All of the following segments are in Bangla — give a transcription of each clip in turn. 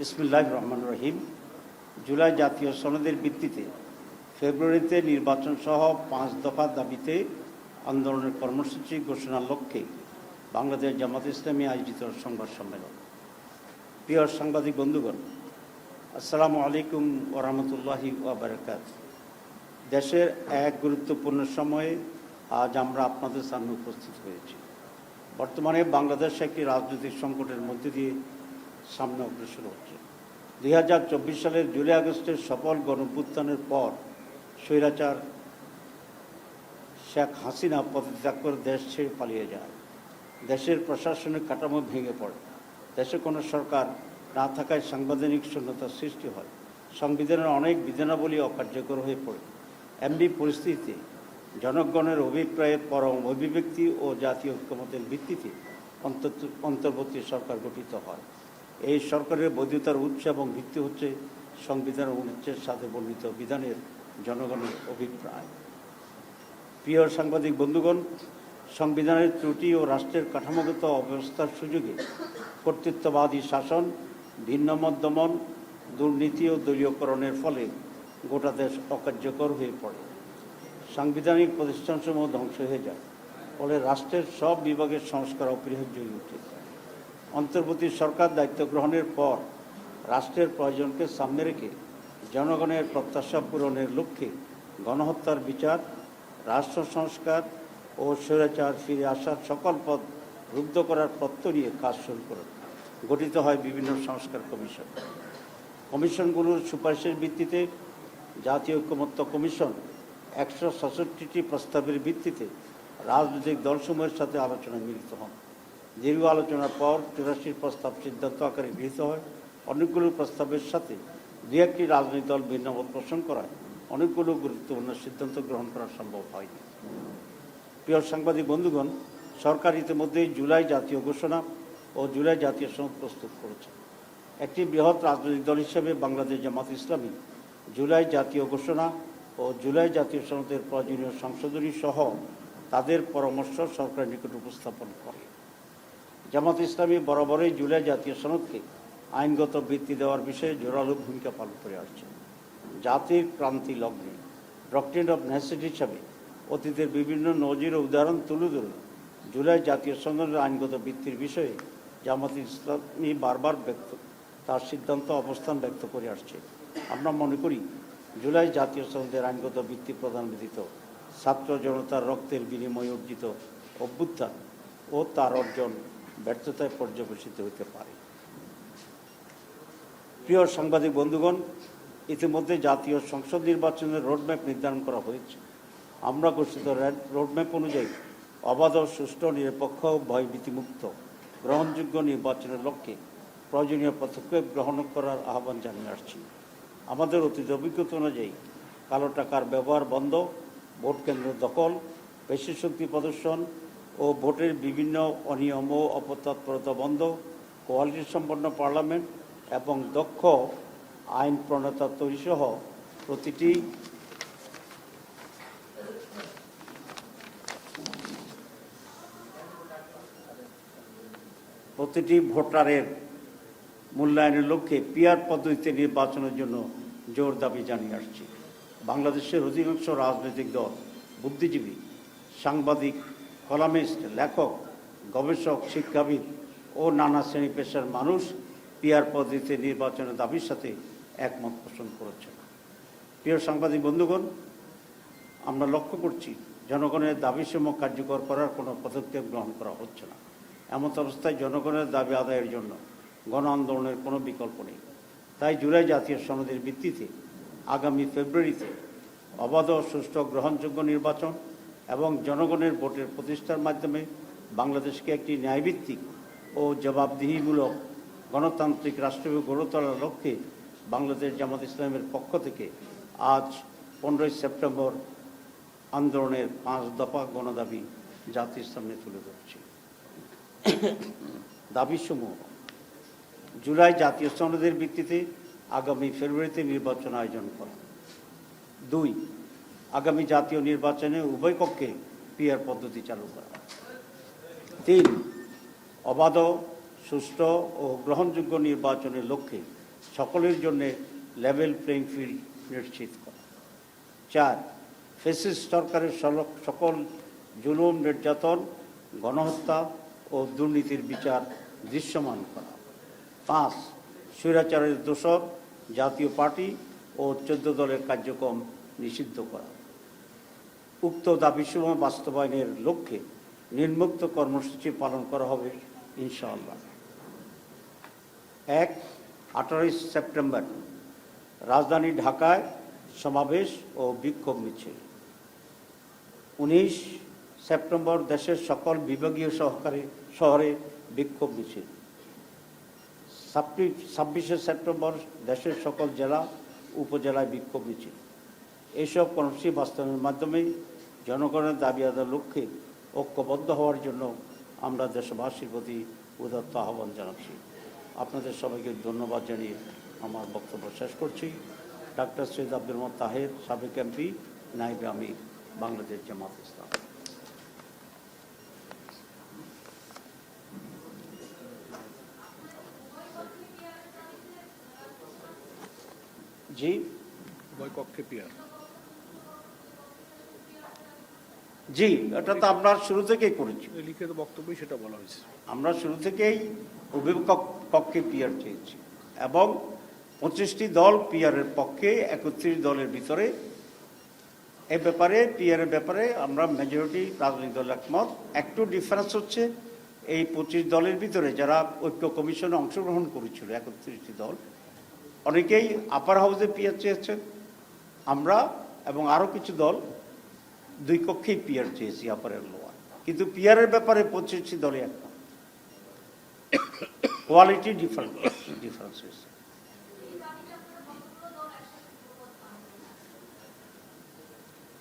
বিসমিল্লাহির রহমানির রহিম। জুলাই জাতীয় সনদের ভিত্তিতে ফেব্রুয়ারিতে নির্বাচন সহ 5 দফা দাবিতে আন্দোলনের কর্মসূচি ঘোষণার লক্ষ্যে বাংলাদেশ জামাত ইসলামী আয়োজিত সংবাদ সম্মেলন। প্রিয় সাংবাদিক বন্ধুগণ, আসসালামু আলাইকুম ওয়া রাহমাতুল্লাহি ওয়া বারাকাতুহু। দেশের এক গুরুত্বপূর্ণ সময়ে আজ আমরা আপনাদের সামনে উপস্থিত হয়েছি। বর্তমানে বাংলাদেশ একটি রাজনৈতিক সংকটের মধ্যে দিয়ে সামনে অগ্রসর হচ্ছে। 2024 সালের জুলাই আগস্টের সফল গণঅভ্যুত্থানের পর স্বৈরাচার শেখ হাসিনা পদত্যাগ করে দেশ ছেড়ে পালিয়ে যায়। দেশের প্রশাসনিক কাঠামো ভেঙে পড়ে। দেশে কোনো সরকার না থাকায় সাংবিধানিক শূন্যতার সৃষ্টি হয়। সংবিধানের অনেক বিধানাবলী অকার্যকর হয়ে পড়ে। এমনি পরিস্থিতিতে জনগণের অভিপ্রায়ের পরম অভিব্যক্তি ও জাতীয় ঐক্যমতের ভিত্তিতে অন্তর্বর্তী সরকার গঠিত হয়। এই সরকারের বৈধতার উৎস এবং ভিত্তি হচ্ছে সংবিধানের অনুচ্ছেদ 7 বর্ণিত বিধানের জনগণের অভিপ্রায়। প্রিয় সাংবাদিক বন্ধুগণ, সংবিধানের ত্রুটি ও রাষ্ট্রের কাঠামোগত অব্যবস্থার সুযোগে কর্তৃত্ববাদী শাসন, ভিন্নমত দমন, দুর্নীতি ও দলীয়করণের ফলে গোটা দেশ অকার্যকর হয়ে পড়ে। সাংবিধানিক প্রতিষ্ঠানসমূহ ধ্বংস হয়ে যায়। ফলে রাষ্ট্রের সব বিভাগের সংস্কার অপরিহার্য হয়ে ওঠে। অন্তর্বর্তী সরকার দায়িত্ব গ্রহণের পর রাষ্ট্রের প্রয়োজনকে সামনে রেখে জনগণের প্রত্যাশা পূরণের লক্ষ্যে গণহত্যার বিচার, রাষ্ট্র সংস্কার ও স্বৈরাচার ফিরে আসার সকল পথ রুদ্ধ করার প্রত্যয় নিয়ে কাজ শুরু করে গঠিত হয় বিভিন্ন সংস্কার কমিশন। কমিশনগুলোর সুপারিশের ভিত্তিতে জাতীয় ঐক্যমত্য কমিশন 167টি প্রস্তাবের ভিত্তিতে রাজনৈতিক দলসমূহের সাথে আলোচনায় মিলিত হন। দীর্ঘ আলোচনার পর 84 প্রস্তাব সিদ্ধান্ত আকারে গৃহীত হয়। অনেকগুলো প্রস্তাবের সাথে 2-1টি রাজনৈতিক দল ভিন্নমত পোষণ করায় অনেকগুলো গুরুত্বপূর্ণ সিদ্ধান্ত গ্রহণ করা সম্ভব হয়নি। প্রিয় সাংবাদিক বন্ধুগণ, সরকার ইতিমধ্যেই জুলাই জাতীয় ঘোষণা ও জুলাই জাতীয় সনদ প্রস্তুত করেছে। একটি বৃহৎ রাজনৈতিক দল হিসেবে বাংলাদেশ জামাত ইসলামী জুলাই জাতীয় ঘোষণা ও জুলাই জাতীয় সনদের প্রয়োজনীয় সংশোধনী সহ তাদের পরামর্শ সরকারের নিকট উপস্থাপন করে। জামাত ইসলামী বরাবরই জুলাই জাতীয় সনদকে আইনগত ভিত্তি দেওয়ার বিষয়ে জোরালো ভূমিকা পালন করে আসছে। জাতির ক্রান্তি লগ্নে ডক্ট্রিন অফ নেসেসিটি হিসাবে অতীতের বিভিন্ন নজির ও উদাহরণ তুলে ধরে জুলাই জাতীয় সনদের আইনগত ভিত্তির বিষয়ে জামাত ইসলামী বারবার তার সিদ্ধান্ত অবস্থান ব্যক্ত করে আসছে। আমরা মনে করি জুলাই জাতীয় সনদের আইনগত ভিত্তি প্রদান ব্যতীত ছাত্র জনতার রক্তের বিনিময়ে অর্জিত অভ্যুত্থান ও তার অর্জন ব্যর্থতায় পর্যবেসিত হতে পারে। প্রিয় সাংবাদিক বন্ধুগণ, ইতিমধ্যে জাতীয় সংসদ নির্বাচনের রোডম্যাপ নির্ধারণ করা হয়েছে। আমরা ঘোষিত রোডম্যাপ অনুযায়ী অবাধ, সুষ্ঠু, নিরপেক্ষ, ভয়ভীতিমুক্ত, গ্রহণযোগ্য নির্বাচনের লক্ষ্যে প্রয়োজনীয় পদক্ষেপ গ্রহণ করার আহ্বান জানিয়ে আসছি। আমাদের অতীত অভিজ্ঞতা অনুযায়ী কালো টাকার ব্যবহার বন্ধ, ভোট কেন্দ্র দখল, পেশি শক্তি প্রদর্শন ও ভোটের বিভিন্ন অনিয়ম ও অপতৎপরতা বন্ধ, কোয়ালিটি সম্পন্ন পার্লামেন্ট এবং দক্ষ আইন প্রণেতা তৈরিসহ প্রতিটি ভোটারের মূল্যায়নের লক্ষ্যে পিআর পদ্ধতিতে নির্বাচনের জন্য জোর দাবি জানিয়ে আসছি। বাংলাদেশের অধিকাংশ রাজনৈতিক দল, বুদ্ধিজীবী, সাংবাদিক, কলামিস্ট, লেখক, গবেষক, শিক্ষাবিদ ও নানা শ্রেণী পেশার মানুষ পিআর পদ্ধতিতে নির্বাচনের দাবির সাথে একমত পোষণ করেছেন। প্রিয় সাংবাদিক বন্ধুগণ, আমরা লক্ষ্য করছি জনগণের দাবিসমূহ কার্যকর করার কোনো পদক্ষেপ গ্রহণ করা হচ্ছে না। এমত অবস্থায় জনগণের দাবি আদায়ের জন্য গণ আন্দোলনের কোনো বিকল্প নেই। তাই জুলাই জাতীয় সনদের ভিত্তিতে আগামী ফেব্রুয়ারিতে অবাধ, সুষ্ঠু, গ্রহণযোগ্য নির্বাচন এবং জনগণের ভোটের প্রতিষ্ঠার মাধ্যমে বাংলাদেশকে একটি ন্যায়ভিত্তিক ও জবাবদিহিমূলক গণতান্ত্রিক রাষ্ট্র গড়ে তোলার লক্ষ্যে বাংলাদেশ জামাত ইসলামের পক্ষ থেকে আজ 15 সেপ্টেম্বর আন্দোলনের 5 দফা গণদাবি জাতির সামনে তুলে ধরছি। দাবিসমূহ: জুলাই জাতীয় সনদের ভিত্তিতে আগামী ফেব্রুয়ারিতে নির্বাচন আয়োজন করা। 2, আগামী জাতীয় নির্বাচনে উভয় পক্ষে পিআর পদ্ধতি চালু করা। 3, অবাধ, সুষ্ঠু ও গ্রহণযোগ্য নির্বাচনের লক্ষ্যে সকলের জন্য লেভেল প্লেইং ফিল্ড নিশ্চিত করা। 4, ফ্যাসিস্ট সরকারের সকল জুলুম, নির্যাতন, গণহত্যা ও দুর্নীতির বিচার দৃশ্যমান করা। 5, স্বৈরাচারের দোসর জাতীয় পার্টি ও 14 দলের কার্যক্রম নিষিদ্ধ করা। উক্ত দাবিসমূহ বাস্তবায়নের লক্ষ্যে নিম্নোক্ত কর্মসূচি পালন করা হবে ইনশাআল্লাহ। 1, 18 সেপ্টেম্বর রাজধানী ঢাকায় সমাবেশ ও বিক্ষোভ মিছিল। 19 সেপ্টেম্বর দেশের সকল বিভাগীয় শহরে বিক্ষোভ মিছিল। 26 সেপ্টেম্বর দেশের সকল জেলা উপজেলায় বিক্ষোভ মিছিল। এইসব কর্মসূচি বাস্তবায়নের মাধ্যমে জনগণের দাবি আদায়ের লক্ষ্যে ঐক্যবদ্ধ হওয়ার জন্য আমরা দেশবাসীর প্রতি উদাত্ত আহ্বান জানাচ্ছি। আপনাদের সবাইকে ধন্যবাদ জানিয়ে আমার বক্তব্য শেষ করছি। ডাক্তার সৈয়দ আব্দুল মোহাম্মদ তাহের, সাবেক এমপি, নায়েবে আমির, বাংলাদেশ জামাত ইসলাম। জি, কক্ষে পিয়ার। জি, এটা তো আমরা শুরু থেকেই করেছি। লিখিত বক্তব্যই সেটা বলা হয়েছে। আমরা শুরু থেকেই অভিভাবক কক্ষে পিয়ার চেয়েছি এবং 25টি দল পিয়ারের পক্ষে, 31 দলের ভিতরে এই ব্যাপারে পিয়ারের ব্যাপারে আমরা মেজরিটি রাজনৈতিক দল একমত। একটু ডিফারেন্স হচ্ছে এই 25 দলের ভিতরে যারা ঐক্য কমিশনে অংশগ্রহণ করেছিল 31টি দল, অনেকেই আপার হাউসে পিয়ার চেয়েছেন। আমরা এবং আরও কিছু দল 2 কক্ষেই পিয়ার চেয়েছি, আপারের লোয়ার। কিন্তু পিয়ারের ব্যাপারে 25টি দলে একমত। কোয়ালিটি ডিফারেন্স হয়েছে।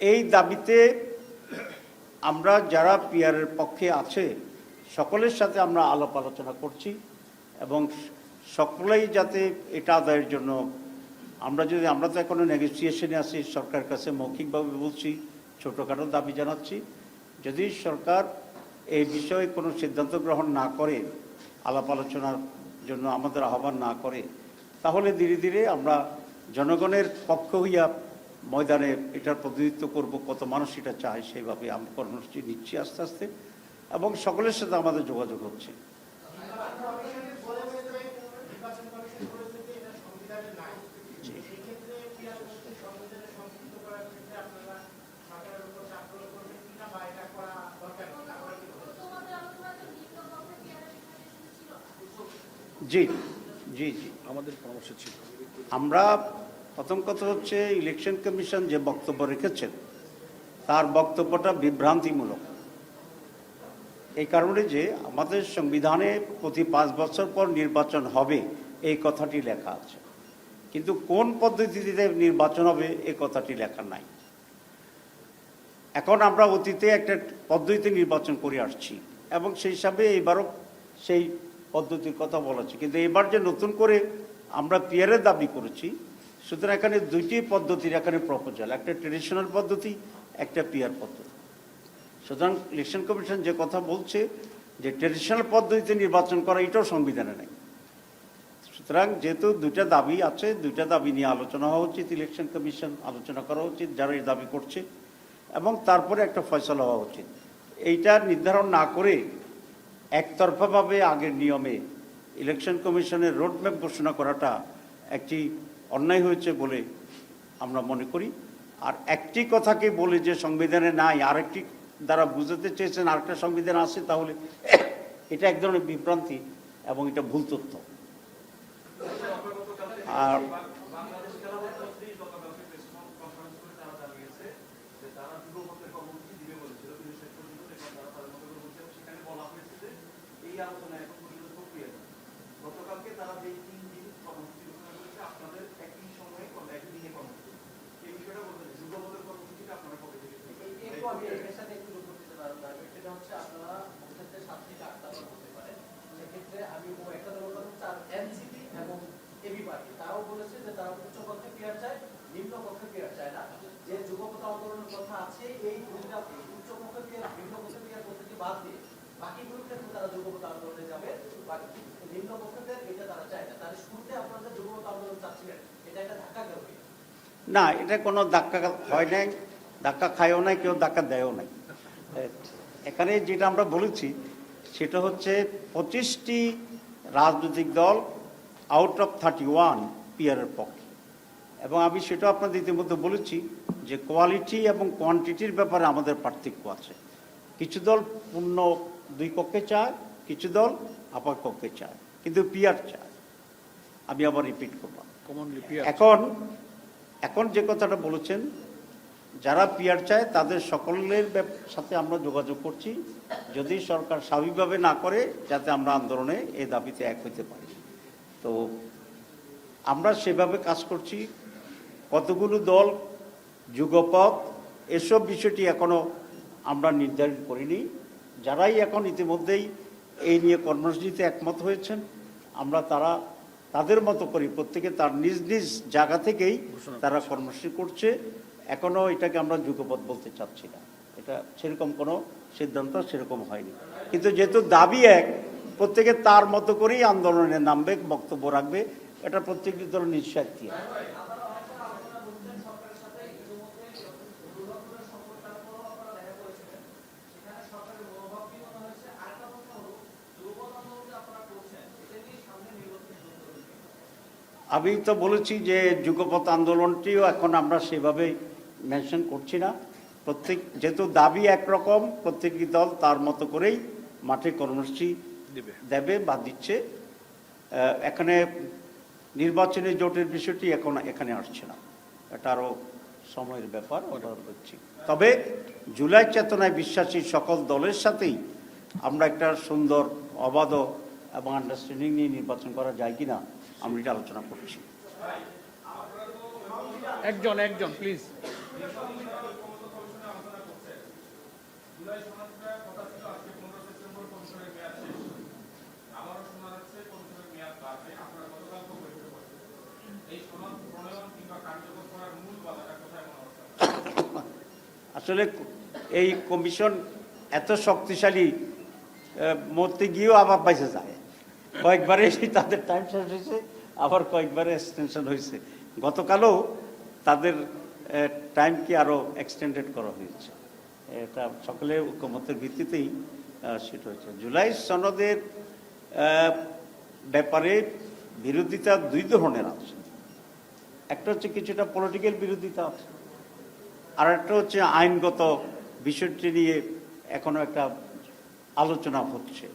এই দাবিতে আমরা যারা পিয়ারের পক্ষে আছে সকলের সাথে আমরা আলাপ আলোচনা করছি এবং সকলেই যাতে এটা আদায়ের জন্য আমরা তো এখনো নেগোসিয়েশনে আছি, সরকারের কাছে মৌখিকভাবে বলছি, ছোটোখাটো দাবি জানাচ্ছি। যদি সরকার এই বিষয়ে কোনো সিদ্ধান্ত গ্রহণ না করে, আলাপ আলোচনার জন্য আমাদের আহ্বান না করে, তাহলে ধীরে ধীরে আমরা জনগণের পক্ষ হইয়া ময়দানে এটার প্রতিনিধিত্ব করব, কত মানুষ এটা চায় সেইভাবে আমরা কর্মসূচি নিচ্ছি আস্তে আস্তে এবং সকলের সাথে আমাদের যোগাযোগ হচ্ছে। জি জি জি আমাদের পরামর্শ ছিল, আমরা প্রথম কথা হচ্ছে ইলেকশন কমিশন যে বক্তব্য রেখেছেন তার বক্তব্যটা বিভ্রান্তিমূলক। এই কারণে যে আমাদের সংবিধানে প্রতি 5 বছর পর নির্বাচন হবে এই কথাটি লেখা আছে, কিন্তু কোন পদ্ধতিতে নির্বাচন হবে এই কথাটি লেখা নাই। এখন আমরা অতীতে একটা পদ্ধতিতে নির্বাচন করে আসছি এবং সেই হিসাবে এইবারও সেই পদ্ধতির কথা বলেছি, কিন্তু এবার যে নতুন করে আমরা পিয়ারের দাবি করেছি, সুতরাং এখানে 2টি পদ্ধতির এখানে প্রপোজাল, একটা ট্রেডিশনাল পদ্ধতি, একটা পিয়ার পদ্ধতি। সুতরাং ইলেকশন কমিশন যে কথা বলছে যে ট্রেডিশনাল পদ্ধতিতে নির্বাচন করা, এটাও সংবিধানে নেই। সুতরাং যেহেতু 2টা দাবি আছে, 2টা দাবি নিয়ে আলোচনা হওয়া উচিত, ইলেকশন কমিশন আলোচনা করা উচিত যারা এই দাবি করছে, এবং তারপরে একটা ফয়সালা হওয়া উচিত। এইটা নির্ধারণ না করে একতরফাভাবে আগের নিয়মে ইলেকশন কমিশনের রোডম্যাপ ঘোষণা করাটা একটি অন্যায় হয়েছে বলে আমরা মনে করি। আর একটি কথাকে বলে যে সংবিধানে নাই, আরেকটি দ্বারা বুঝাতে চেয়েছেন আরেকটা সংবিধান আছে, তাহলে এটা এক ধরনের বিভ্রান্তি এবং এটা ভুল তথ্য। আর গতকালকে তারা যে 3 দিন কর্মসূচি ঘোষণা করেছে আপনাদের একই সময়ে একই দিনে কর্মসূচি, এই বিষয়টা বলতে যুগপথের কর্মসূচিটা আপনারা কবে থেকে এর সাথে একটু যোগ করতে পারবেন? সেটা হচ্ছে আপনারা বলছেন 7 থেকে 8টা হতে পারে, সেক্ষেত্রে আমি একটা দল হচ্ছে এনসিপি এবং এবি পার্টি, তারাও বলেছে যে তারা উচ্চ কক্ষে পিয়ার চায়, নিম্ন কক্ষে পিয়ার চায় না। যে যুগপথ আন্দোলনের কথা আছে এই দুইটা উচ্চ কক্ষে পিয়ার নিম্ন কক্ষে পিয়ার পদ্ধতি বাদ দিয়ে বাকিগুলোর ক্ষেত্রে তারা যুগপথ আন্দোলনে যাবে, নিম্ন পক্ষে এটা তারা চায় না। তাহলে শুরুতে আপনাদের যুগপথ না, এটা কোনো ধাক্কা হয় নাই, ধাক্কা খায়ও নাই, কেউ ধাক্কা দেয়ও নাই। এখানে যেটা আমরা বলেছি সেটা হচ্ছে 25টি রাজনৈতিক দল আউট অফ 31 পিয়ারের পক্ষে, এবং আমি সেটা আপনাদের ইতিমধ্যে বলেছি যে কোয়ালিটি এবং কোয়ান্টিটির ব্যাপারে আমাদের পার্থক্য আছে। কিছু দল পূর্ণ 2 কক্ষে চায়, কিছু দল আপার কক্ষে চায়, কিন্তু পিয়ার চায়। আমি আবার রিপিট করব, কমনলি পিয়ার। এখন যে কথাটা বলেছেন, যারা পিয়ার চায় তাদের সকলের সাথে আমরা যোগাযোগ করছি, যদি সরকার স্বাভাবিকভাবে না করে, যাতে আমরা আন্দোলনে এই দাবিতে এক হইতে পারি। তো আমরা সেভাবে কাজ করছি। কতগুলো দল, যুগপথ, এসব বিষয়টি এখনো আমরা নির্ধারণ করিনি। যারাই এখন ইতিমধ্যেই এই নিয়ে কর্মসূচিতে একমত হয়েছেন, আমরা তাদের মতো করি, প্রত্যেকে তার নিজ নিজ জায়গা থেকেই তারা কর্মসূচি করছে। এখনো এটাকে আমরা যুগপথ বলতে চাচ্ছি না, এটা সেরকম কোনো সিদ্ধান্ত সেরকম হয়নি। কিন্তু যেহেতু দাবি এক, প্রত্যেকে তার মতো করেই আন্দোলনে নামবে, বক্তব্য রাখবে, এটা প্রত্যেকটি দল নিঃস্বার্থী। আমি তো বলেছি যে যুগপথ আন্দোলনটিও এখন আমরা সেভাবে মেনশন করছি না। যেহেতু দাবি একরকম, প্রত্যেকটি দল তার মতো করেই মাঠে কর্মসূচি দেবে বা দিচ্ছে। এখানে নির্বাচনী জোটের বিষয়টি এখানে আসছে না, এটা আরও সময়ের ব্যাপার বলছি। তবে জুলাই চেতনায় বিশ্বাসী সকল দলের সাথেই আমরা একটা সুন্দর, অবাধ এবং আন্ডারস্ট্যান্ডিং নিয়ে নির্বাচন করা যায় কিনা আমরা এটা আলোচনা করছি। একজন প্লিজ। আসলে এই কমিশন এত শক্তিশালী, মরতে গিয়েও আবার বাইসে যায়। কয়েকবারে তাদের টাইম শেষ হয়েছে, আবার কয়েকবারে এক্সটেনশন হয়েছে। গতকালও তাদের টাইমকে আরও এক্সটেন্ডেড করা হয়েছে। এটা সকলে ঐকমত্যের ভিত্তিতেই সেটা হয়েছে। জুলাই সনদের ব্যাপারে বিরোধিতা 2 ধরনের আছে। একটা হচ্ছে কিছুটা পলিটিক্যাল বিরোধিতা আছে, আর একটা হচ্ছে আইনগত বিষয়টি নিয়ে এখনো একটা আলোচনা হচ্ছে।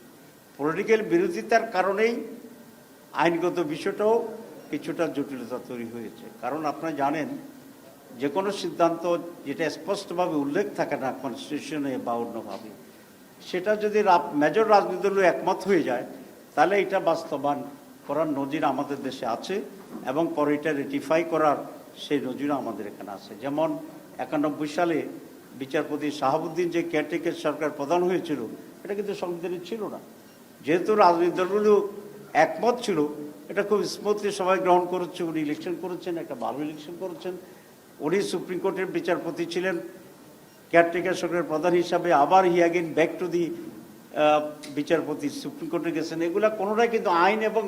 পলিটিক্যাল বিরোধিতার কারণেই আইনগত বিষয়টাও কিছুটা জটিলতা তৈরি হয়েছে। কারণ আপনারা জানেন, যে কোনো সিদ্ধান্ত যেটা স্পষ্টভাবে উল্লেখ থাকে না কনস্টিটিউশনে বা অন্যভাবে, সেটা যদি মেজর রাজনৈতিক দল একমত হয়ে যায়, তাহলে এটা বাস্তবায়ন করার নজির আমাদের দেশে আছে, এবং পরে এটা রেটিফাই করার সেই নজিরও আমাদের এখানে আছে। যেমন 91 সালে বিচারপতি শাহাবুদ্দিন যে কেয়ারটেকার সরকার প্রধান হয়েছিল, এটা কিন্তু সংবিধানে ছিল না। যেহেতু রাজনৈতিক দলগুলো একমত ছিল, এটা খুব স্মুথলি সবাই গ্রহণ করেছে। উনি ইলেকশন করেছেন, একটা ভালো ইলেকশন করেছেন। উনি সুপ্রিম কোর্টের বিচারপতি ছিলেন, কেয়ারটেকার সরকারের প্রধান হিসাবে। আবার হি অ্যাগেন ব্যাক টু দি বিচারপতি, সুপ্রিম কোর্টে গেছেন। এগুলা কোনোটাই কিন্তু আইন এবং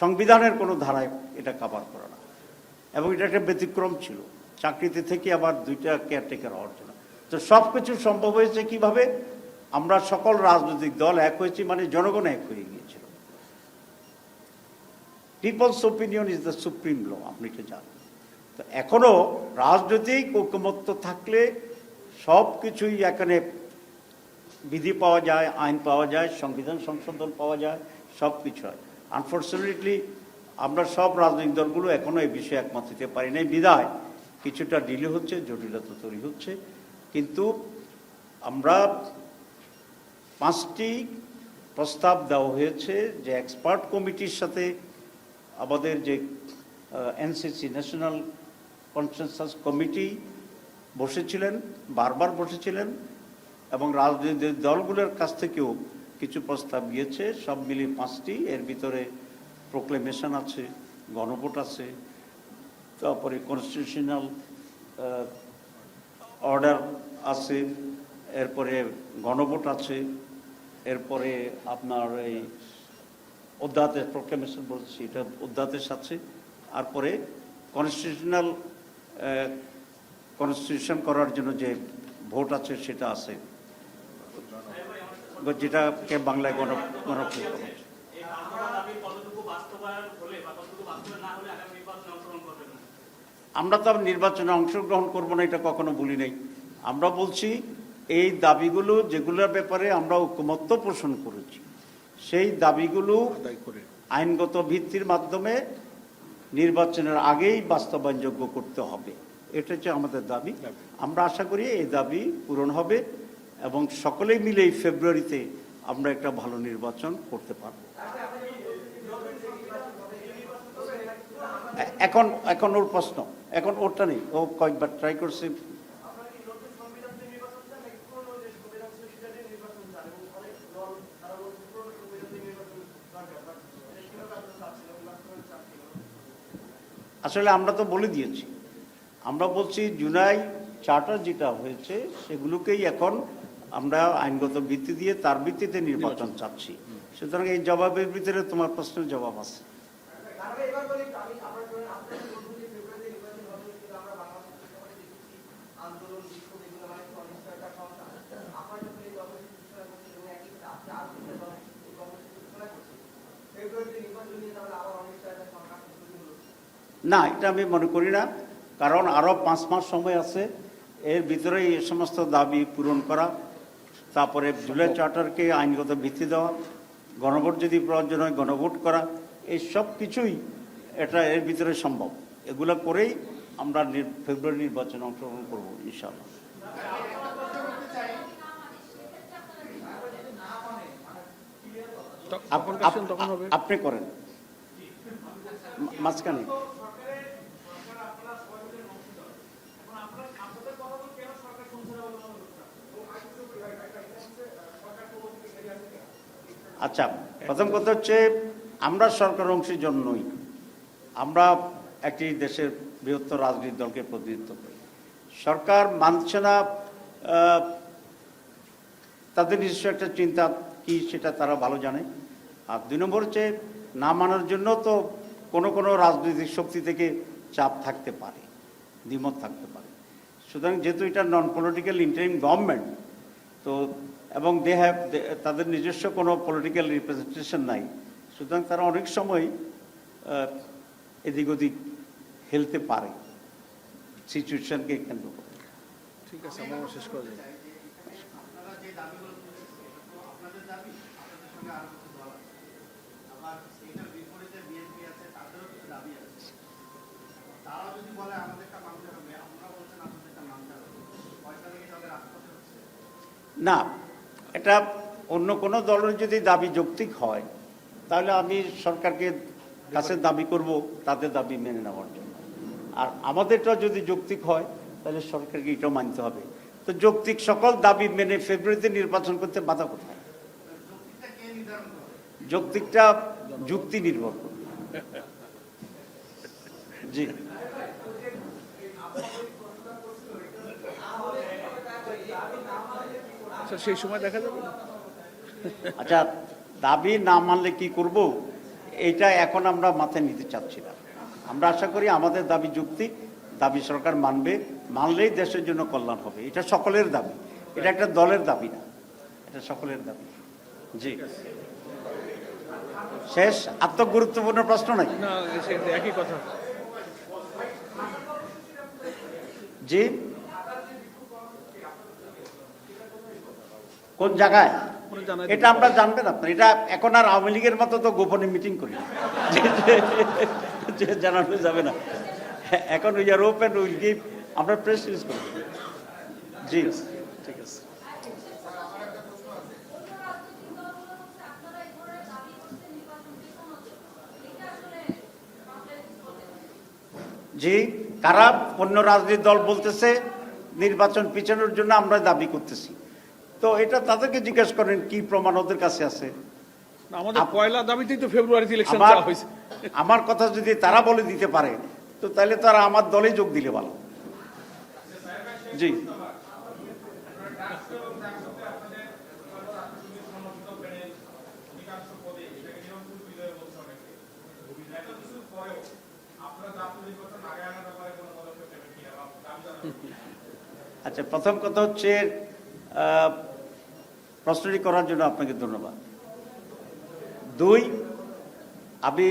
সংবিধানের কোনো ধারায় এটা কাভার করে না, এবং এটা একটা ব্যতিক্রম ছিল। চাকরিতে থেকে আবার 2টা কেয়ারটেকার হওয়ার জন্য। তো সব কিছু সম্ভব হয়েছে কিভাবে? আমরা সকল রাজনৈতিক দল এক হয়েছি, মানে জনগণ এক হয়ে গিয়েছিল। People's opinion is the supreme law, আপনি এটা জানেন। তো এখনো রাজনৈতিক ঐকমত্য থাকলে সব কিছুই এখানে বিধি পাওয়া যায়, আইন পাওয়া যায়, সংবিধান সংশোধন পাওয়া যায়, সব কিছু হয়। আনফর্চুনেটলি আমরা সব রাজনৈতিক দলগুলো এখনো এই বিষয়ে একমত হতে পারি নাই, বিধায় কিছুটা ডিলে হচ্ছে, জটিলতা তৈরি হচ্ছে। কিন্তু আমরা 5টি প্রস্তাব দেওয়া হয়েছে, যে এক্সপার্ট কমিটির সাথে আমাদের যে এনসিসি ন্যাশনাল কনসেনসাস কমিটি বসেছিলেন, বারবার বসেছিলেন, এবং রাজনৈতিক দলগুলোর কাছ থেকেও কিছু প্রস্তাব গিয়েছে। সব মিলিয়ে 5টি। এর ভিতরে প্রোক্লেমেশন আছে, গণভোট আছে, তারপরে কনস্টিটিউশনাল অর্ডার আছে, এরপরে গণভোট আছে, এরপরে আপনার এই অধ্যাদেশ, প্রোক্লেমেশন বলছি, এটা অধ্যাদেশ আছে, আর পরে কনস্টিটিউশনাল কনস্টিটিউশন করার জন্য যে ভোট আছে সেটা আছে, যেটাকে বাংলায় গণপ্রজাতন্ত্র এই আন্দোলন দাবি কতটুকু বাস্তবায়ন হলে বা কতটুকু বাস্তবায়ন না হলে আগামী নির্বাচনে অংশগ্রহণ করবেন না? আমরা তো আর নির্বাচনে অংশগ্রহণ করব না, এটা কখনো বলি নাই। আমরা বলছি এই দাবিগুলো যেগুলোর ব্যাপারে আমরা ঐকমত্য পোষণ করেছি, সেই দাবিগুলো আদায় করে আইনগত ভিত্তির মাধ্যমে নির্বাচনের আগেই বাস্তবায়নযোগ্য করতে হবে। এটা হচ্ছে আমাদের দাবি। আমরা আশা করি এই দাবি পূরণ হবে এবং সকলেই মিলে এই ফেব্রুয়ারিতে আমরা একটা ভালো নির্বাচন করতে পারব। এখন ওর প্রশ্ন, এখন ওরটা নেই, ও কয়েকবার ট্রাই করছে। আসলে আমরা তো বলে দিয়েছি, আমরা বলছি জুলাই চার্টার যেটা হয়েছে সেগুলোকেই এখন আমরা আইনগত ভিত্তি দিয়ে তার ভিত্তিতে নির্বাচন চাচ্ছি। সুতরাং এই জবাবের ভিতরে তোমার প্রশ্নের জবাব আছে। না, এটা আমি মনে করি না, কারণ আরও 5 মাস সময় আছে, এর ভিতরে এই সমস্ত দাবি পূরণ করা, তারপরে জুলাই চার্টারকে আইনগত ভিত্তি দেওয়া, গণভোট যদি প্রয়োজন হয় গণভোট করা, এই সব কিছুই এটা এর ভিতরে সম্ভব। এগুলো করেই আমরা ফেব্রুয়ারি নির্বাচনে অংশগ্রহণ করবো ইনশাআল্লাহ। আপনি করেন মাঝখানে। আচ্ছা, প্রথম কথা হচ্ছে আমরা সরকার অংশের জন্যই, আমরা একটি দেশের বৃহত্তর রাজনৈতিক দলকে প্রতিনিধিত্ব করি। সরকার মানছে না, তাদের নিজস্ব একটা চিন্তা কি সেটা তারা ভালো জানে। আর 2 নম্বর হচ্ছে না মানার জন্য তো কোনো রাজনৈতিক শক্তি থেকে চাপ থাকতে পারে, দ্বিমত থাকতে পারে। সুতরাং যেহেতু এটা নন পলিটিক্যাল ইন্টারিম গভর্নমেন্ট, তো এবং তাদের নিজস্ব কোনো পলিটিক্যাল রিপ্রেজেন্টেশন নাই, সুতরাং তারা অনেক সময় এদিক ওদিক হেলতে পারে সিচুয়েশনকে কেন্দ্র করে। ঠিক আছে, আমরা শেষ করে দিই। আপনারা যে দাবিগুলো আপনাদের দাবি, আপনাদের সঙ্গে আরো কিছু দল আছে, আবার এটার বিপরীতে বিএনপি আছে, তাদেরও কিছু দাবি আছে। তারা যদি বলে আমাদেরটা মানতে হবে, আপনারা বলছেন আপনাদেরটা মানতে হবে, পয়সা থেকে তাদের রাজপথে হচ্ছে না, এটা অন্য কোনো দলের যদি দাবি যৌক্তিক হয় তাহলে আমি সরকারকে কাছে দাবি করব তাদের দাবি মেনে নেওয়ার জন্য। আর আমাদেরটা যদি যৌক্তিক হয় তাহলে সরকারকে এটাও মানতে হবে। তো যৌক্তিক সকল দাবি মেনে ফেব্রুয়ারিতে নির্বাচন করতে বাধা কোথায়? যৌক্তিকটা যুক্তি নির্ভর করবে। জি, আচ্ছা, সেই সময় দেখা যাবে। আচ্ছা, দাবি না মানলে কি করব এটা এখন আমরা মাথায় নিতে চাচ্ছি না। আমরা আশা করি আমাদের দাবি যুক্তি, দাবি সরকার মানবে, মানলেই দেশের জন্য কল্যাণ হবে। এটা সকলের দাবি, এটা একটা দলের দাবি না, এটা সকলের দাবি। জি, শেষ। গুরুত্বপূর্ণ প্রশ্ন নাই? না, একই কথা। জি, কোন জায়গায় এটা আমরা জানবেন আপনার। এটা এখন আর আওয়ামী লীগের মতো তো গোপনে মিটিং করি যে জানানো যাবে না। এখন we are open, will give, আমরা প্রেস রিলিজ করি। জি, ঠিক আছে। জি, কারা? অন্য রাজনৈতিক দল বলতেছে নির্বাচন পিছানোর জন্য আমরা দাবি করতেছি। তো এটা তাদেরকে জিজ্ঞেস করেন কি প্রমাণ ওদের কাছে আছে। আমাদের পয়লা দাবিতেই তো ফেব্রুয়ারিতে ইলেকশন চাওয়া হয়েছে। আমার কথা যদি তারা বলে দিতে পারে তো তাহলে তারা আমার দলে যোগ দিলে ভালো। জি, আচ্ছা, প্রথম কথা হচ্ছে প্রশ্নটি করার জন্য আপনাকে ধন্যবাদ। 2, আমি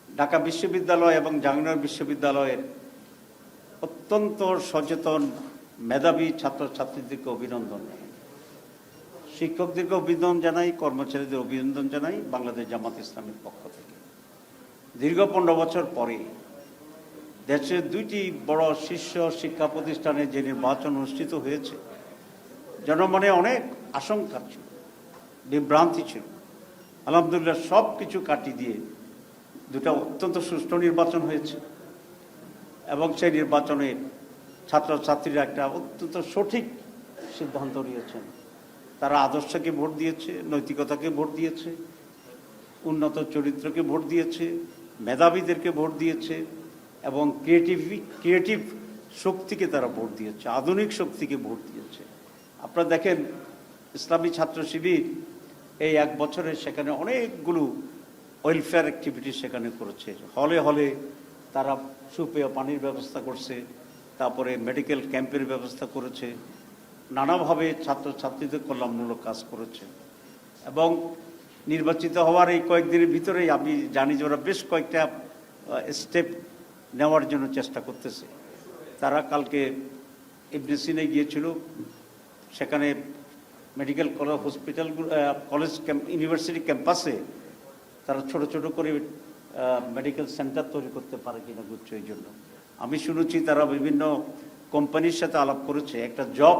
ঢাকা বিশ্ববিদ্যালয় এবং জাহাঙ্গীরনগর বিশ্ববিদ্যালয়ের অত্যন্ত সচেতন মেধাবী ছাত্রছাত্রীদেরকে অভিনন্দন জানাই, শিক্ষকদেরকে অভিনন্দন জানাই, কর্মচারীদের অভিনন্দন জানাই বাংলাদেশ জামাত ইসলামের পক্ষ থেকে। দীর্ঘ 15 বছর পরে দেশের 2টি বড় শীর্ষ শিক্ষা প্রতিষ্ঠানে যে নির্বাচন অনুষ্ঠিত হয়েছে, জনমনে অনেক আশঙ্কা ছিল, বিভ্রান্তি ছিল। আলহামদুলিল্লাহ সব কিছু কাটিয়ে দিয়ে 2টা অত্যন্ত সুষ্ঠু নির্বাচন হয়েছে এবং সেই নির্বাচনে ছাত্রছাত্রীরা একটা অত্যন্ত সঠিক সিদ্ধান্ত নিয়েছেন। তারা আদর্শকে ভোট দিয়েছে, নৈতিকতাকে ভোট দিয়েছে, উন্নত চরিত্রকে ভোট দিয়েছে, মেধাবীদেরকে ভোট দিয়েছে এবং ক্রিয়েটিভ শক্তিকে তারা ভোট দিয়েছে, আধুনিক শক্তিকে ভোট দিয়েছে। আপনারা দেখেন ইসলামী ছাত্র শিবির এই 1 বছরে সেখানে অনেকগুলো ওয়েলফেয়ার অ্যাক্টিভিটি সেখানে করেছে। হলে হলে তারা সুপেয় পানির ব্যবস্থা করছে, তারপরে মেডিকেল ক্যাম্পের ব্যবস্থা করেছে, নানাভাবে ছাত্রছাত্রীদের কল্যাণমূলক কাজ করেছে। এবং নির্বাচিত হওয়ার এই কয়েকদিনের ভিতরেই আমি জানি যে ওরা বেশ কয়েকটা স্টেপ নেওয়ার জন্য চেষ্টা করতেছে। তারা কালকে ইবনে সিনায় গিয়েছিল, সেখানে medical college, hospital, college, university ক্যাম্পাসে তারা ছোট ছোট করে মেডিকেল সেন্টার তৈরি করতে পারে কিনা বুঝছে। এই জন্য আমি শুনেছি তারা বিভিন্ন কোম্পানির সাথে আলাপ করেছে, একটা জব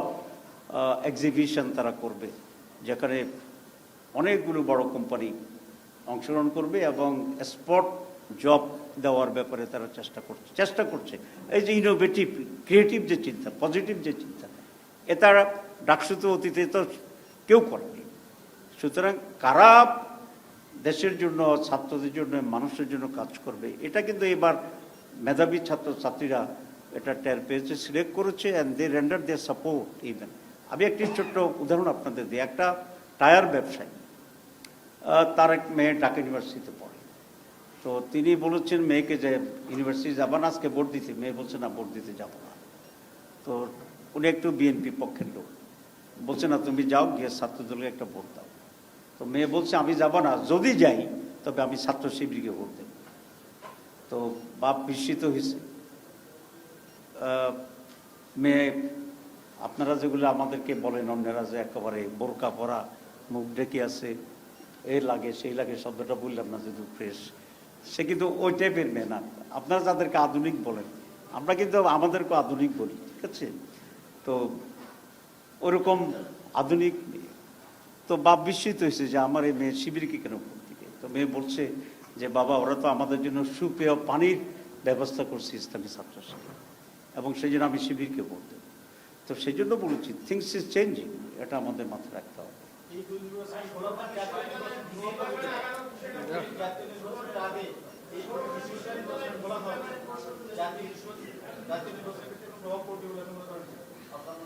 এক্সিবিশন তারা করবে, যেখানে অনেকগুলো বড় কোম্পানি অংশগ্রহণ করবে এবং স্পট জব দেওয়ার ব্যাপারে তারা চেষ্টা করছে। এই যে ইনোভেটিভ, ক্রিয়েটিভ যে চিন্তা, পজিটিভ যে চিন্তা, এ তারা ডাকসুত অতীতে তো কেউ করেনি। সুতরাং কারা দেশের জন্য, ছাত্রদের জন্য, মানুষের জন্য কাজ করবে, এটা কিন্তু এবার মেধাবী ছাত্রছাত্রীরা এটা টের পেয়েছে, সিলেক্ট করেছে, and they render their support even. আমি একটি ছোট্ট উদাহরণ আপনাদের দিই। একটা টায়ার ব্যবসায়ী, তার এক মেয়ে ঢাকা ইউনিভার্সিটিতে পড়ে, তো তিনি বলেছেন মেয়েকে যে ইউনিভার্সিটি যাবা না আজকে ভোট দিতে? মেয়ে বলছে না, ভোট দিতে যাব না। তো উনি একটু বিএনপি পক্ষের লোক, বলছে না তুমি যাও, গিয়ে ছাত্রদলকে একটা ভোট দাও। তো মেয়ে বলছে আমি যাব না, যদি যাই তবে আমি ছাত্র শিবিরকে ভোট দেব। তো বাপ বিস্মিত হয়েছে। মেয়ে, আপনারা যেগুলো আমাদেরকে বলেন অন্যরা যে একেবারে বোরকা পরা, মুখ ঢেকে আছে, এ লাগে সেই লাগে, শব্দটা বললাম না যদি ফ্রেশ, সে কিন্তু ওই টাইপের মেয়ে না। আপনারা যাদেরকে আধুনিক বলেন, আমরা কিন্তু আমাদেরকে আধুনিক বলি, ঠিক আছে? তো ওরকম আধুনিক। তো বাপ বিস্মিত হয়েছে যে আমার এই মেয়ে শিবিরকে কেন ভোট দিবে। তো মেয়ে বলছে যে বাবা, ওরা তো আমাদের জন্য সুপেয় পানির ব্যবস্থা করছে ইসলামী ছাত্র শিবির, এবং সেই জন্য আমি শিবিরকে ভোট দেব। তো সেই জন্য বলেছি থিংস ইজ চেঞ্জিং, এটা আমাদের মাথায় রাখতে হবে।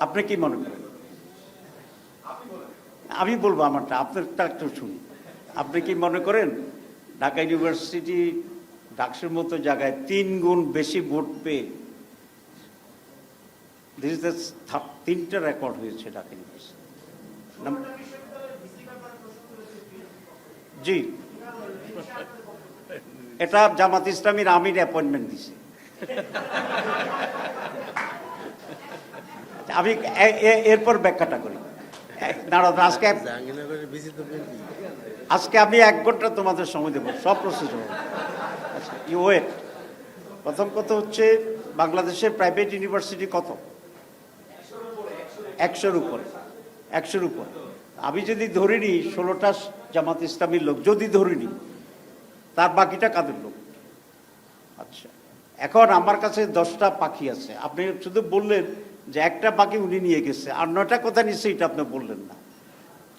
আপনি কি মনে করেন? আমি বলবো আমারটা, আপনারটা একটু শুনি। আপনি কি মনে করেন ঢাকা ইউনিভার্সিটি ডাকসুর মতো জায়গায় 3 গুণ বেশি ভোট পেয়ে, তিনটা রেকর্ড হয়েছে ঢাকা ইউনিভার্সিটি? জি, এটা জামাত ইসলামীর আমির অ্যাপয়েন্টমেন্ট দিছে। আমি এরপর ব্যাখ্যাটা করি। আজকে আমি 1 ঘন্টা তোমাদের সময় দেবো, সব প্রসেস হবে। আচ্ছা, ইউ ওয়েট। প্রথম কথা হচ্ছে বাংলাদেশের প্রাইভেট ইউনিভার্সিটি কত? 100-র উপরে। 100-র উপরে। আমি যদি ধরে নিই 16টা জামাত ইসলামীর লোক, যদি ধরে নিই, তার বাকিটা কাদের লোক? আচ্ছা, এখন আমার কাছে 10টা পাখি আছে, আপনি শুধু বললেন যে একটা পাখি উনি নিয়ে গেছে, আর 9টা কথা নিচ্ছে, এটা আপনি বললেন না।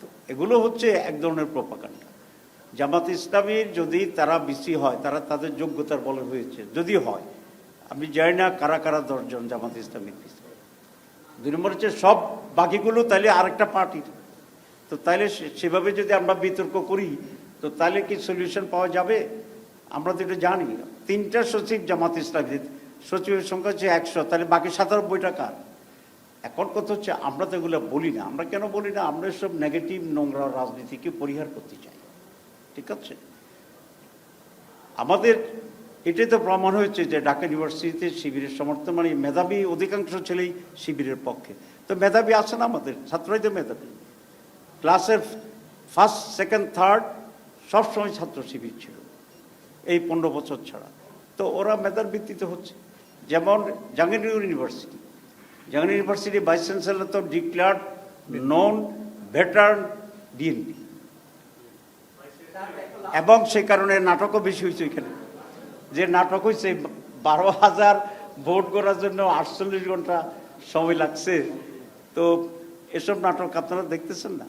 তো এগুলো হচ্ছে এক ধরনের প্রপাগান্ডা। জামাত ইসলামীর যদি তারা বেশি হয়, তারা তাদের যোগ্যতার বলে হয়েছে, যদি হয়, আমি জানি না কারা কারা 10 জন জামাত ইসলামীর বেশি। 2 নম্বর হচ্ছে সব বাকিগুলো তাইলে আরেকটা পার্টির। তো তাইলে সেভাবে যদি আমরা বিতর্ক করি, তো তাহলে কি সলিউশন পাওয়া যাবে? আমরা তো এটা জানি। 3টা সচিব জামাত ইসলামী, সচিবের সংখ্যা হচ্ছে 100, তাহলে বাকি 97 টাকা। এখন কথা হচ্ছে আমরা তো এগুলো বলি না। আমরা কেন বলি না? আমরা সব নেগেটিভ নোংরা রাজনীতিকে পরিহার করতে চাই, ঠিক আছে? আমাদের এটাই তো প্রমাণ হয়েছে যে ঢাকা ইউনিভার্সিটিতে শিবিরের সমর্থন, মানে মেধাবী অধিকাংশ ছেলেই শিবিরের পক্ষে। তো মেধাবী আছে না আমাদের ছাত্রই তো মেধাবী, ক্লাসের ফার্স্ট সেকেন্ড থার্ড সবসময় ছাত্র শিবির ছিল এই 15 বছর ছাড়া। তো ওরা মেধার ভিত্তিতে হচ্ছে। যেমন জাহাঙ্গীরনগর ইউনিভার্সিটি ভাইস চ্যান্সেলর তো ডিক্লেয়ার্ড নন ভেটারান বিএনপি, এবং সেই কারণে নাটকও বেশি হয়েছে এখানে। যে নাটক হয়েছে 12,000 ভোট করার জন্য 48 ঘন্টা সময় লাগছে। তো এসব নাটক আপনারা দেখতেছেন না।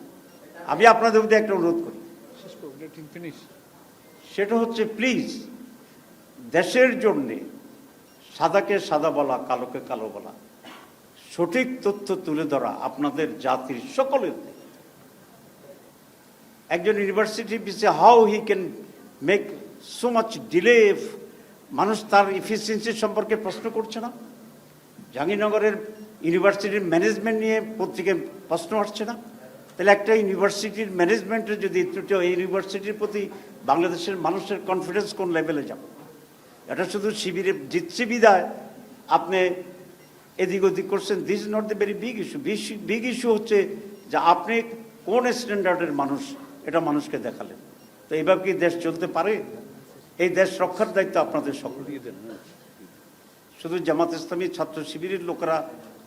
আমি আপনাদের মধ্যে একটা অনুরোধ করি, সেটা হচ্ছে প্লিজ দেশের জন্যে সাদাকে সাদা বলা, কালোকে কালো বলা, সঠিক তথ্য তুলে ধরা আপনাদের জাতির সকলের দায়িত্ব। একজন ইউনিভার্সিটি পিছিয়ে how he can make so much delay, মানুষ তার ইফিসিয়েন্সি সম্পর্কে প্রশ্ন করছে না। জাহাঙ্গীরনগরের ইউনিভার্সিটির ম্যানেজমেন্ট নিয়ে পত্রিকায় প্রশ্ন আসছে না। তাহলে একটা ইউনিভার্সিটির ম্যানেজমেন্টের যদি ত্রুটি, এই ইউনিভার্সিটির প্রতি বাংলাদেশের মানুষের কনফিডেন্স কোন লেভেলে যাবে? এটা শুধু শিবিরে জিতছে বিদায় আপনি এদিক ওদিক করছেন। This is not the very big issue. Big issue হচ্ছে যে আপনি কোন স্ট্যান্ডার্ডের মানুষ, এটা মানুষকে দেখালেন। তো এইভাবে কি দেশ চলতে পারে? এই দেশ রক্ষার দায়িত্ব আপনাদের সকলেই দেন। শুধু জামাত ইসলামী ছাত্র শিবিরের লোকেরা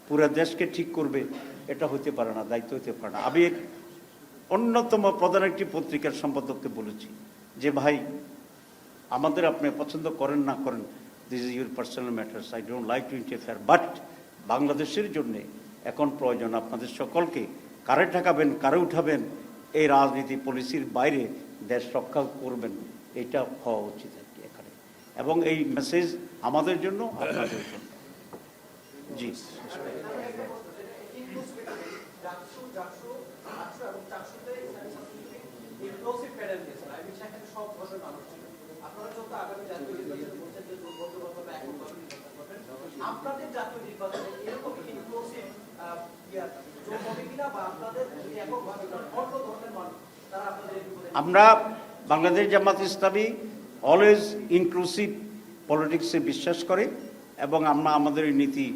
পুরো দেশকে ঠিক করবে এটা হতে পারে না, দায়িত্ব হতে পারে না। আমি অন্যতম প্রধান একটি পত্রিকার সম্পাদককে বলেছি যে ভাই, আমাদের আপনি পছন্দ করেন না করেন, this is your personal matters, I don't like to interfere, but বাংলাদেশের জন্যে এখন প্রয়োজন আপনাদের সকলকে কারে ঠেকাবেন, কারে উঠাবেন, এই রাজনীতি পলিসির বাইরে দেশ রক্ষা করবেন, এটা হওয়া উচিত আর কি এখানে। এবং এই মেসেজ আমাদের জন্য, আপনাদের জন্য। জি, আপনাদের জাতীয় নির্বাচনে এরকম ইনক্লুসিভ যোগ হবে কিনা, বা আপনাদের এককভাবে অন্য ধরনের মানুষ তারা আপনাদের? আমরা বাংলাদেশ জামাত ইসলামী অলওয়েজ ইনক্লুসিভ পলিটিক্সে বিশ্বাস করে এবং আমরা আমাদের এই নীতি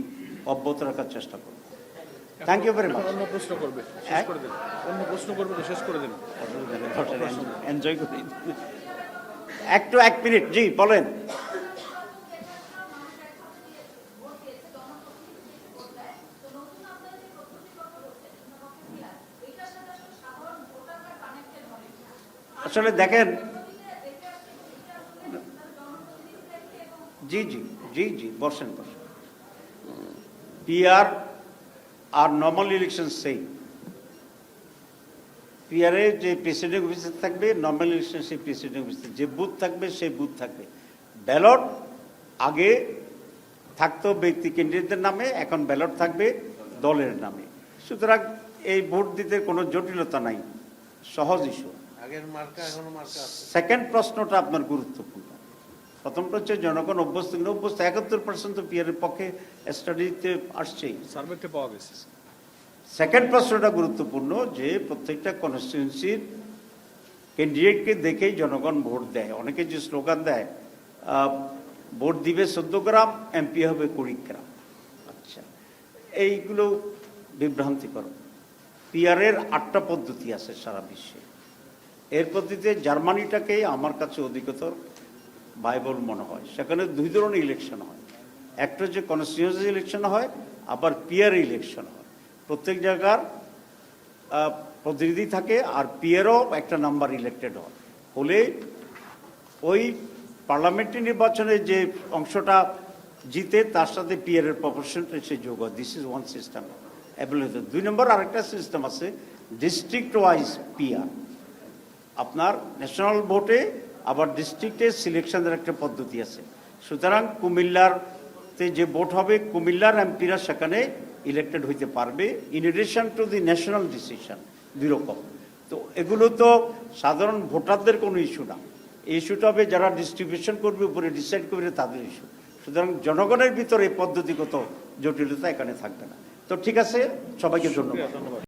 অব্যাহত রাখার চেষ্টা করি। Thank you very much. অন্য প্রশ্ন করবে, শেষ করে দেন। অন্য প্রশ্ন করবে তো শেষ করে দেন। এনজয় করি একটু, 1 মিনিট। জি বলেন। আসলে দেখেন, জি জি জি জি বসেন বসেন। পিআর আর নর্মাল ইলেকশন সেই পিআরে যে প্রেসিডেন্ট অফিসে থাকবে, নর্মাল ইলেকশন সেই প্রেসিডেন্ট অফিসে যে বুথ থাকবে সেই বুথ থাকবে। ব্যালট আগে থাকতো ব্যক্তি ক্যান্ডিডেটদের নামে, এখন ব্যালট থাকবে দলের নামে। সুতরাং এই ভোট দিতে কোনো জটিলতা নাই, সহজ ইস্যু। সেকেন্ড প্রশ্নটা আপনার গুরুত্বপূর্ণ। প্রথমটা হচ্ছে জনগণ অভ্যস্ত কিনা। অভ্যস্ত 71% তো পিআরের পক্ষে স্টাডিতে আসছেই, সার্ভেতে পাওয়া গেছে। সেকেন্ড প্রশ্নটা গুরুত্বপূর্ণ যে প্রত্যেকটা কনস্টিটিউন্সির ক্যান্ডিডেটকে দেখেই জনগণ ভোট দেয়। অনেকে যে স্লোগান দেয় ভোট দিবে 14 গ্রাম, এমপি হবে 20 গ্রাম। আচ্ছা, এইগুলো বিভ্রান্তিকর। পিআরের 8টা পদ্ধতি আছে সারা বিশ্বে। এর পদ্ধতিতে জার্মানিটাকেই আমার কাছে অধিকতর ভাইবল মনে হয়। সেখানে 2 ধরনের ইলেকশন হয়, একটা হচ্ছে কনস্টিটিউয়েন্সি ইলেকশন হয়, আবার পিআর ইলেকশন হয়। প্রত্যেক জায়গার প্রতিনিধি থাকে, আর পিআরও একটা নাম্বার ইলেক্টেড হয়। হলে ওই পার্লামেন্টারি নির্বাচনে যে অংশটা জিতে তার সাথে পিআরের প্রপোর্শনটা সে যোগ হয়। This is one system available. 2 নম্বর আরেকটা সিস্টেম আছে ডিস্ট্রিক্ট ওয়াইজ পিআর। আপনার ন্যাশনাল ভোটে আবার ডিস্ট্রিক্টে সিলেকশনের একটা পদ্ধতি আছে। সুতরাং কুমিল্লারতে যে ভোট হবে, কুমিল্লার এমপিরা সেখানে ইলেক্টেড হইতে পারবে, in addition to the national decision. 2 রকম। তো এগুলো তো সাধারণ ভোটারদের কোনো ইস্যু না। এই ইস্যুটা হবে যারা ডিস্ট্রিবিউশন করবে, উপরে ডিসাইড করবে, তাদের ইস্যু। সুতরাং জনগণের ভিতরে পদ্ধতিগত জটিলতা এখানে থাকবে না। তো ঠিক আছে, সবাইকে ধন্যবাদ। ধন্যবাদ।